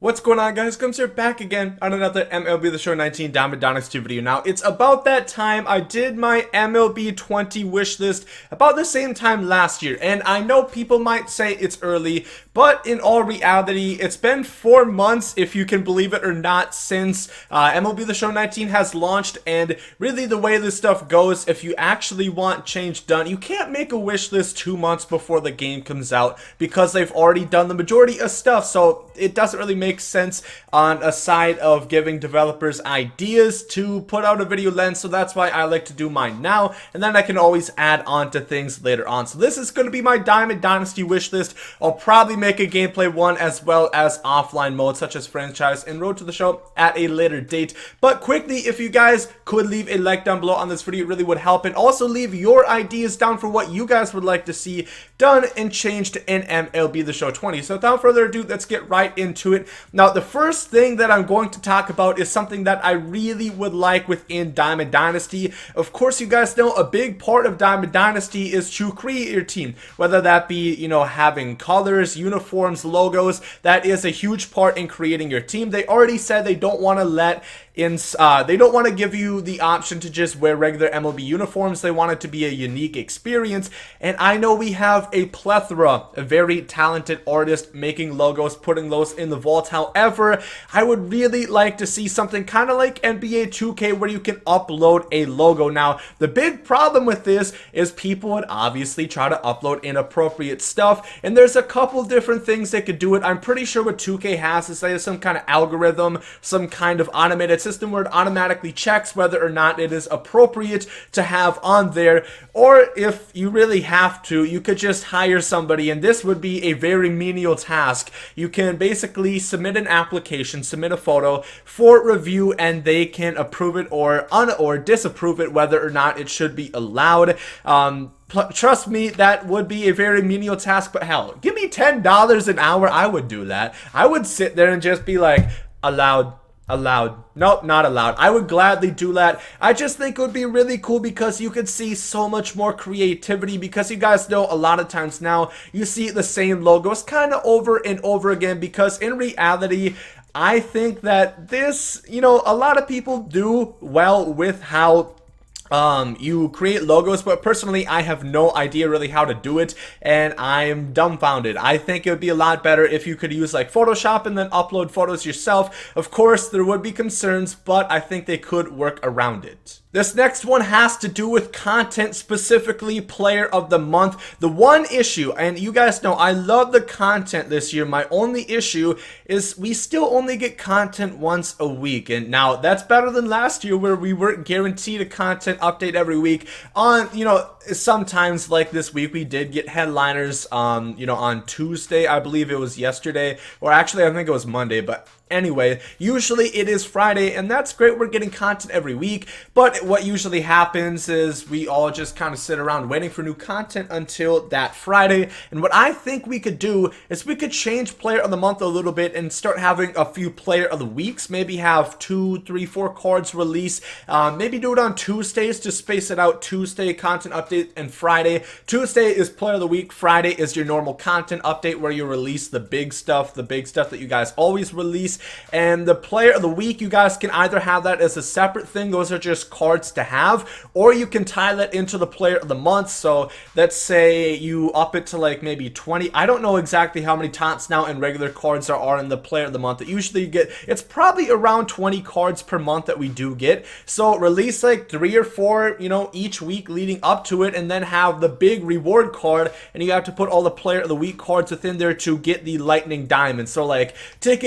What's going on, guys? Gomes here, back again on another MLB The Show 19 Diamond Dynasty video. Now, it's about that time I did my MLB 20 wish list about the same time last year. And I know people might say it's early, but in all reality, it's been 4 months, if you can believe it or not, since MLB The Show 19 has launched. And really, the way this stuff goes, if you actually want change done, you can't make a wish list 2 months before the game comes out because they've already done the majority of stuff. So it doesn't really make sense on a side of giving developers ideas to put out a video lens. So that's why I like to do mine now, and then I can always add on to things later on. So this is going to be my Diamond Dynasty wish list. I'll probably make a gameplay one as well as offline mode such as franchise and road to the show at a later date. But quickly, if you guys could leave a like down below on this video, it really would help, and also leave your ideas down for what you guys would like to see done and changed in MLB The Show 20. So without further ado, let's get right into it. Now, the first thing that I'm going to talk about is something that I really would like within Diamond Dynasty. Of course, you guys know a big part of Diamond Dynasty is to create your team, whether that be, having colors, uniforms, logos. That is a huge part in creating your team. They already said they don't want to they don't want to give you the option to just wear regular MLB uniforms. They want it to be a unique experience, and I know we have a plethora of very talented artists making logos, putting those in the vault. However, I would really like to see something kind of like NBA 2K where you can upload a logo. Now, the big problem with this is people would obviously try to upload inappropriate stuff, and there's a couple different things that could do it. I'm pretty sure what 2K has is they have some kind of algorithm, some kind of automated system where it automatically checks whether or not it is appropriate to have on there. Or if you really have to, you could just hire somebody, and this would be a very menial task. You can basically submit an application, submit a photo for review, and they can approve it or disapprove it, whether or not it should be allowed. Trust me, that would be a very menial task, but hell, give me $10 an hour, I would do that. I would sit there and just be like, allowed. Nope, not allowed. I would gladly do that. I just think it would be really cool because you could see so much more creativity, because you guys know a lot of times now you see the same logos kind of over and over again, because in reality, I think that this, a lot of people do well with how you create logos, but personally I have no idea really how to do it, and I'm dumbfounded. I think it would be a lot better if you could use like Photoshop and then upload photos yourself. Of course, there would be concerns, but I think they could work around it. This next one has to do with content, specifically Player of the Month. The one issue, and you guys know I love the content this year, my only issue is we still only get content once a week. And now that's better than last year where we weren't guaranteed a content update every week. Sometimes like this week we did get headliners, on Tuesday, I believe it was yesterday, or actually I think it was Monday, but anyway, usually it is Friday, and that's great. We're getting content every week, but what usually happens is we all just kind of sit around waiting for new content until that Friday. And what I think we could do is we could change Player of the Month a little bit and start having a few Player of the Weeks. Maybe have 2, 3, 4 cards release. Maybe do it on Tuesdays to space it out. Tuesday content update and Friday. Tuesday is Player of the Week. Friday is your normal content update where you release the big stuff that you guys always release. And the Player of the Week, you guys can either have that as a separate thing, those are just cards to have, or you can tie that into the Player of the Month. So let's say you up it to like maybe 20. I don't know exactly how many Topps Now and regular cards there are in the Player of the Month that usually you get. It's probably around 20 cards per month that we do get. So release like 3 or 4, each week leading up to it, and then have the big reward card, and you have to put all the Player of the Week cards within there to get the Lightning Diamond. So like take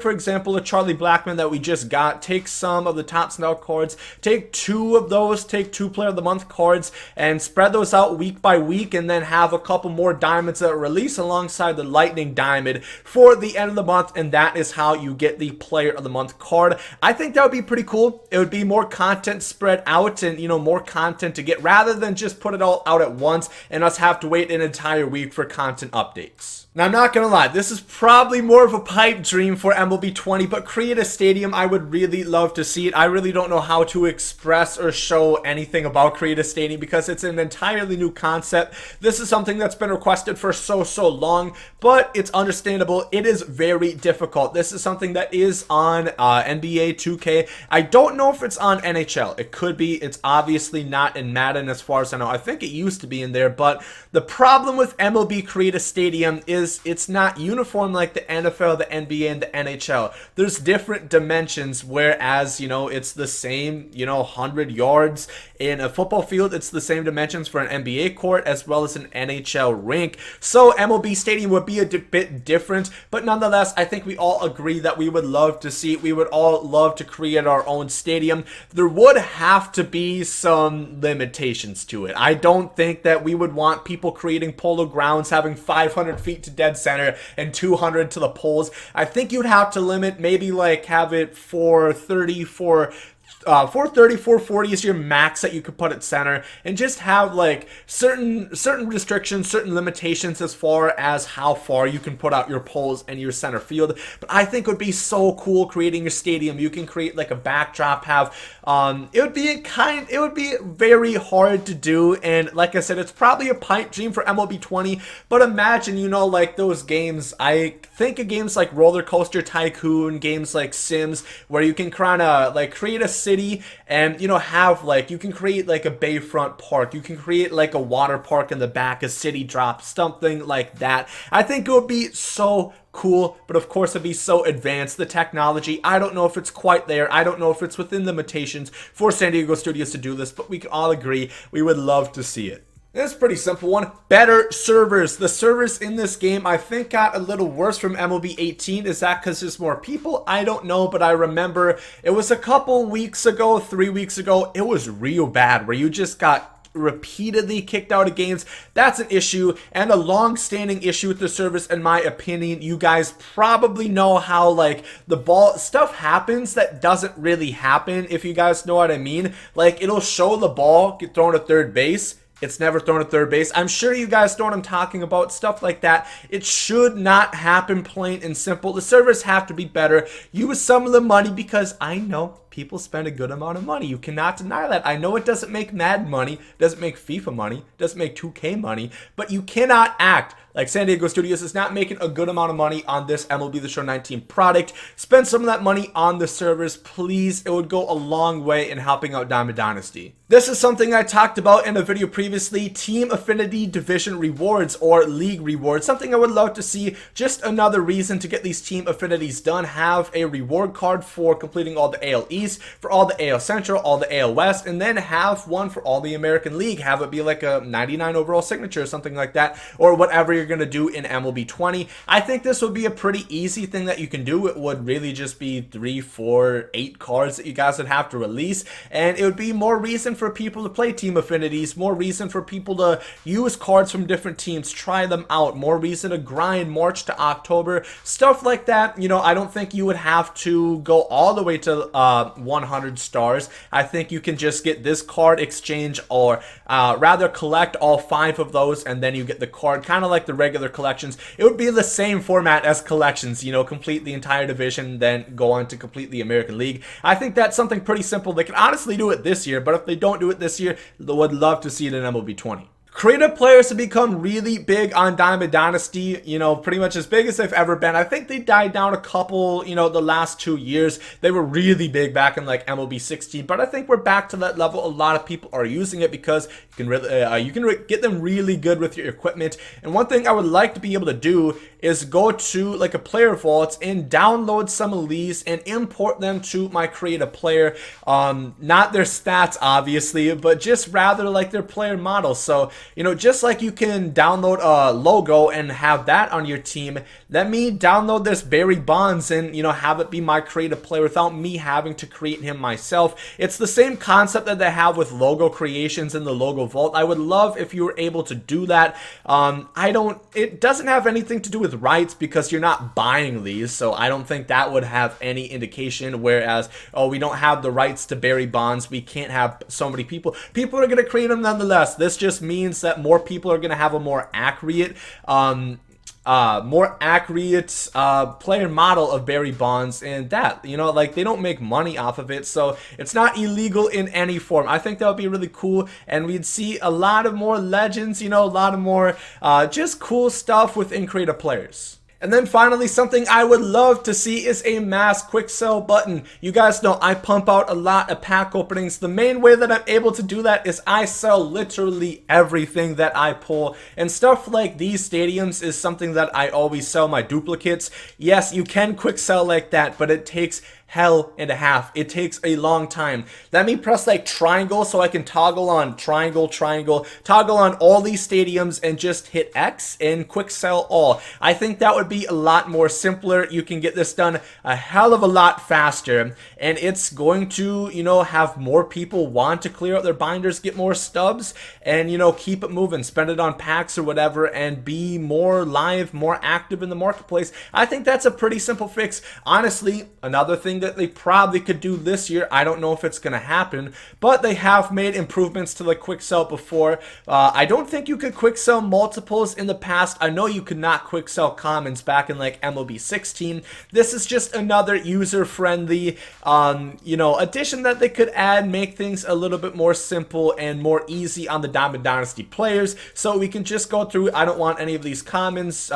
for example a Charlie Blackmon that we just got, take some of the Topps Now cards, take 2 of those, take 2 Player of the Month cards, and spread those out week by week, and then have a couple more diamonds that release alongside the Lightning Diamond for the end of the month, and that is how you get the Player of the Month card. I think that would be pretty cool. It would be more content spread out, and more content to get, rather than just put it all out at once and us have to wait an entire week for content updates. Now, I'm not gonna lie, this is probably more of a pipe dream for MLB 20, but create a stadium, I would really love to see it. I really don't know how to express or show anything about create a stadium because it's an entirely new concept. This is something that's been requested for so long, but it's understandable. It is very difficult. This is something that is on NBA 2K. I don't know if it's on NHL. It could be. It's obviously not in Madden as far as I know. I think it used to be in there, but the problem with MLB create a stadium is it's not uniform like the NFL, the NBA, and the NHL. There's different dimensions, whereas, you know, it's the same, you know, 100 yards in a football field. It's the same dimensions for an NBA court as well as an NHL rink. So MLB Stadium would be a bit different, but nonetheless, I think we all agree that we would love to see it. We would all love to create our own stadium. There would have to be some limitations to it. I don't think that we would want people creating polo grounds having 500 feet to dead center and 200 to the poles. I think you'd have to limit, maybe like have it 430, 440 is your max that you could put at center, and just have like certain restrictions, certain limitations as far as how far you can put out your poles and your center field. But I think it would be so cool creating your stadium. You can create like a backdrop, have it would be very hard to do, and like I said, it's probably a pipe dream for MLB 20. But imagine, you know, like those games, I think of games like Roller Coaster Tycoon, games like Sims, where you can kind of like create a city and, you know, have like, you can create like a bayfront park, you can create like a water park in the back, a city drop, something like that. I think it would be so cool, but of course it'd be so advanced. The technology, I don't know if it's quite there. I don't know if it's within limitations for San Diego Studios to do this, but we can all agree we would love to see it. It's a pretty simple one. Better servers. The servers in this game, I think, got a little worse from MLB 18. Is that because there's more people? I don't know, but I remember it was a couple weeks ago, 3 weeks ago, it was real bad, where you just got repeatedly kicked out of games. That's an issue, and a long-standing issue with the servers, in my opinion. You guys probably know how like the ball stuff happens that doesn't really happen, if you guys know what I mean. Like, it'll show the ball get thrown to third base, it's never thrown at third base. I'm sure you guys know what I'm talking about. Stuff like that. It should not happen, plain and simple. The servers have to be better. Use some of the money, because I know people spend a good amount of money. You cannot deny that. I know it doesn't make Madden money, doesn't make FIFA money, doesn't make 2K money, but you cannot act like San Diego Studios is not making a good amount of money on this MLB The Show 19 product. Spend some of that money on the servers, please. It would go a long way in helping out Diamond Dynasty. This is something I talked about in a video previously, Team Affinity Division Rewards or League Rewards. Something I would love to see, just another reason to get these Team Affinities done. Have a reward card for completing all the AL East, for all the AL Central, all the AL West, and then have one for all the American League. Have it be like a 99 overall signature or something like that, or whatever you're going to do in MLB 20. I think this would be a pretty easy thing that you can do. It would really just be 3, 4, 8 cards that you guys would have to release, and it would be more reason for people to play Team Affinities, more reason for people to use cards from different teams, try them out, more reason to grind March to October, stuff like that. You know, I don't think you would have to go all the way to 100 stars. I think you can just get this card exchange, or rather collect all 5 of those, and then you get the card, kind of like the regular collections. It would be the same format as collections, you know, complete the entire division, then go on to complete the American League. I think that's something pretty simple. They can honestly do it this year, but if they don't do it this year, they would love to see it in MLB 20. Creative players have become really big on Diamond Dynasty, you know, pretty much as big as they've ever been. I think they died down a couple, you know, the last 2 years. They were really big back in like MLB 16, but I think we're back to that level. A lot of people are using it because you can get them really good with your equipment. And one thing I would like to be able to do is go to like a player vault and download some of these and import them to my creative player. Not their stats, obviously, but just rather like their player models. So, you know, just like you can download a logo and have that on your team, let me download this Barry Bonds and, you know, have it be my creative player without me having to create him myself. It's the same concept that they have with logo creations in the logo vault. I would love if you were able to do that. It doesn't have anything to do with rights because you're not buying these, so I don't think that would have any indication. Whereas, oh, we don't have the rights to Barry Bonds, we can't have so many people are going to create them nonetheless. This just means that more people are going to have a more accurate more accurate player model of Barry Bonds, and that, you know, like, they don't make money off of it, so it's not illegal in any form. I think that would be really cool, and we'd see a lot of more legends, you know, a lot of more just cool stuff within creative players. And then finally, something I would love to see is a mass quick sell button. You guys know I pump out a lot of pack openings. The main way that I'm able to do that is I sell literally everything that I pull. And stuff like these stadiums is something that I always sell my duplicates. Yes, you can quick sell like that, but it takes hell and a half. It takes a long time. Let me press like triangle so I can toggle on triangle, toggle on all these stadiums and just hit X and quick sell all. I think that would be a lot more simpler. You can get this done a hell of a lot faster, and it's going to, you know, have more people want to clear out their binders, get more stubs, and, you know, keep it moving, spend it on packs or whatever, and be more live, more active in the marketplace. I think that's a pretty simple fix. Honestly, another thing that they probably could do this year, I don't know if it's going to happen, but they have made improvements to the quick sell before. I don't think you could quick sell multiples in the past. I know you could not quick sell commons back in like MLB 16. This is just another user-friendly, you know, addition that they could add, make things a little bit more simple and more easy on the Diamond Dynasty players, so we can just go through. I don't want any of these commons.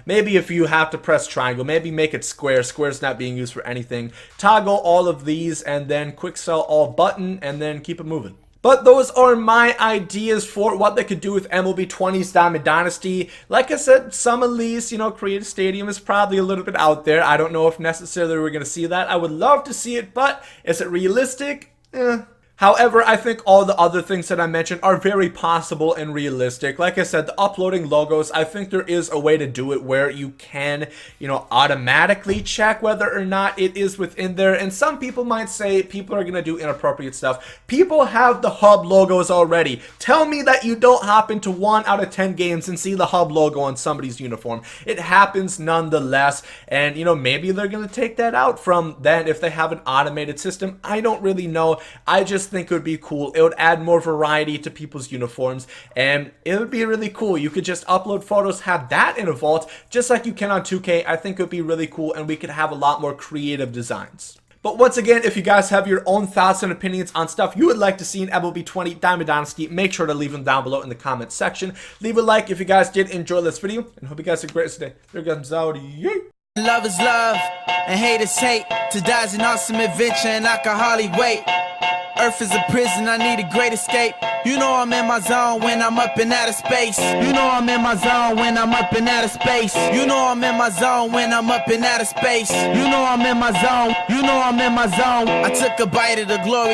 Maybe if you have to press triangle, maybe make it square. Square's not being used for anything. Toggle all of these and then quick sell all button and then keep it moving. But those are my ideas for what they could do with MLB 20's Diamond Dynasty. Like I said, some of these, you know, Creative Stadium is probably a little bit out there. I don't know if necessarily we're going to see that. I would love to see it, but is it realistic? However, I think all the other things that I mentioned are very possible and realistic. Like I said, the uploading logos, I think there is a way to do it where you can, you know, automatically check whether or not it is within there. And some people might say people are going to do inappropriate stuff. People have the hub logos already. Tell me that you don't hop into 1 out of 10 games and see the hub logo on somebody's uniform. It happens nonetheless. And, you know, maybe they're going to take that out from then if they have an automated system. I don't really know. I just think it would be cool. It would add more variety to people's uniforms, and it would be really cool. You could just upload photos, have that in a vault, just like you can on 2K. I think it would be really cool, and we could have a lot more creative designs. But once again, if you guys have your own thoughts and opinions on stuff you would like to see in MLB 20 Diamond Dynasty, make sure to leave them down below in the comments section. Leave a like if you guys did enjoy this video, and hope you guys have a great day. There goes out. Yay! Love is love, and hate is hate. To die is an awesome adventure, and I can hardly wait. Earth is a prison, I need a great escape. You know I'm in my zone when I'm up in outer space. You know I'm in my zone when I'm up in outer space. You know I'm in my zone when I'm up in outer space. You know I'm in my zone. You know I'm in my zone. I took a bite of the glory.